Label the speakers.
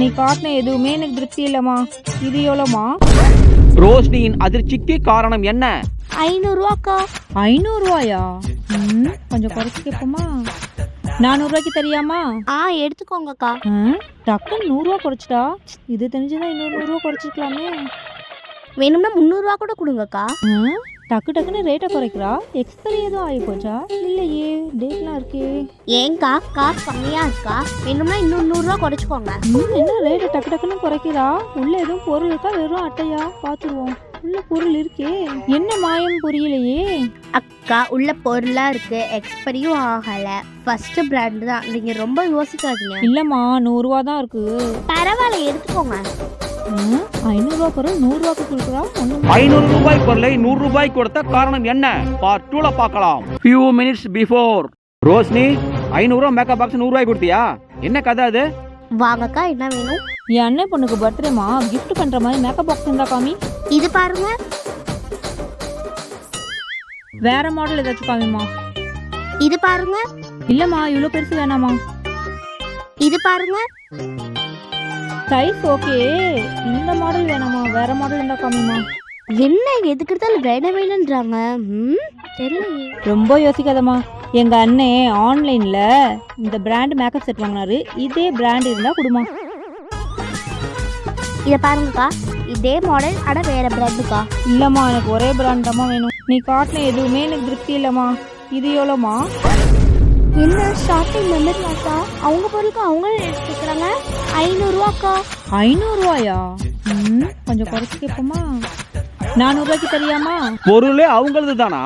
Speaker 1: நீ காட்டின எதுவுமே எனக்கு திருப்தி இல்லைம்மா. இது எவ்வளோமா?
Speaker 2: ரோஷினியின் அதிர்ச்சிக்கு காரணம் என்ன?
Speaker 3: 500 ரூபாக்கா.
Speaker 1: 500 ரூபாயா? கொஞ்சம் குறைச்சி கேட்போமா? 400 ரூபாய்க்கு தெரியாமா?
Speaker 3: எடுத்துக்கோங்கக்கா.
Speaker 1: டக்குன்னு 100 ரூபா குறைச்சிட்டா. இது தெரிஞ்சுதான் இன்னும் 100 ரூபா குறைச்சிருக்கலாமே.
Speaker 3: வேணும்னா 300 ரூபா கூட கொடுங்கக்கா.
Speaker 1: டக்குன்னு ரேட்டை குறைக்கிறா. எக்ஸ்பைரி எதுவும் ஆகி போச்சா? இல்லையே, டேட்லாம் இருக்கே.
Speaker 3: ஏங்கா காசு கம்மியா இருக்கா? வேணும்னா இன்னும் 100 ரூபா குறைச்சிக்கோங்க.
Speaker 1: என்ன ரேட்டை டக்குன்னு குறைக்கிறா? உள்ள எதுவும் பொருள் இருக்கா, வெறும் அட்டையா? பார்த்துருவோம். உள்ள பொருள் இருக்கே, என்ன மாயம் புரியலையே.
Speaker 3: அக்கா உள்ள பொருளா இருக்கு, எக்ஸ்பைரியும் ஆகல, ஃபர்ஸ்ட் பிராண்ட் தான், நீங்க ரொம்ப யோசிக்காதீங்க.
Speaker 1: இல்லம்மா, 100 ரூபா தான் இருக்கு.
Speaker 3: பரவாயில்ல, எடுத்துக்கோங்க.
Speaker 1: 500 ரூபா பொருள் 100 ரூபாய்க்கு கொடுக்குறா.
Speaker 2: 500 ரூபாய் பொருளை 100 ரூபாய் கொடுத்த காரணம் என்ன? பார்ட் 2ல பார்க்கலாம். few minutes before. ரோஷினி, 500 ரூபாய் மேக்கப் பாக்ஸ் 100 ரூபாய் கொடுத்தியா? என்ன கதை அது?
Speaker 3: வாங்கக்கா, என்ன வேணும்?
Speaker 1: என் அண்ணன் பொண்ணுக்கு பர்த்டேமா, gift பண்ற மாதிரி மேக்கப் பாக்ஸ் இருந்தா காமி.
Speaker 3: இது பாருங்க.
Speaker 1: வேற மாடல் ஏதாச்சும் காமிமா.
Speaker 3: இது பாருங்க.
Speaker 1: இல்லம்மா, இவ்வளவு பெருசு வேணாமா.
Speaker 3: இது பாருங்க.
Speaker 1: சைஸ் ஓகே, இந்த மாடல் வேணாமா, வேற மாடல் இருந்தா காமிமா.
Speaker 3: என்ன எதுக்கு எடுத்தாலும் வேணுன்றாங்க. தெரியலையே.
Speaker 1: ரொம்ப யோசிக்காதம்மா. எங்க அண்ணே ஆன்லைன்ல இந்த பிராண்ட் மேக்கப் செட் வாங்கினாரு. இதே பிராண்ட் இருந்தா கொடுமா.
Speaker 3: இதை பாருங்கக்கா, இதே மாடல் ஆனா வேற பிராண்டுக்கா.
Speaker 1: இல்லம்மா, எனக்கு ஒரே பிராண்ட் தான் வேணும். நீ காட்டின எதுவுமே எனக்கு திருப்தி இல்லம்மா. இது எவ்வளோமா?
Speaker 3: என்ன ஷாப்பிங் மெமரி லாஸா? அவங்க பொருளுக்கு அவங்க கேட்குறாங்க. 500 ரூபாக்கா.
Speaker 1: 500 ரூபாயா? கொஞ்சம் குறைச்சி கேட்போமா? 400 ரூபாய்க்கு தெரியாமா?
Speaker 2: பொருளே அவங்களது தானா?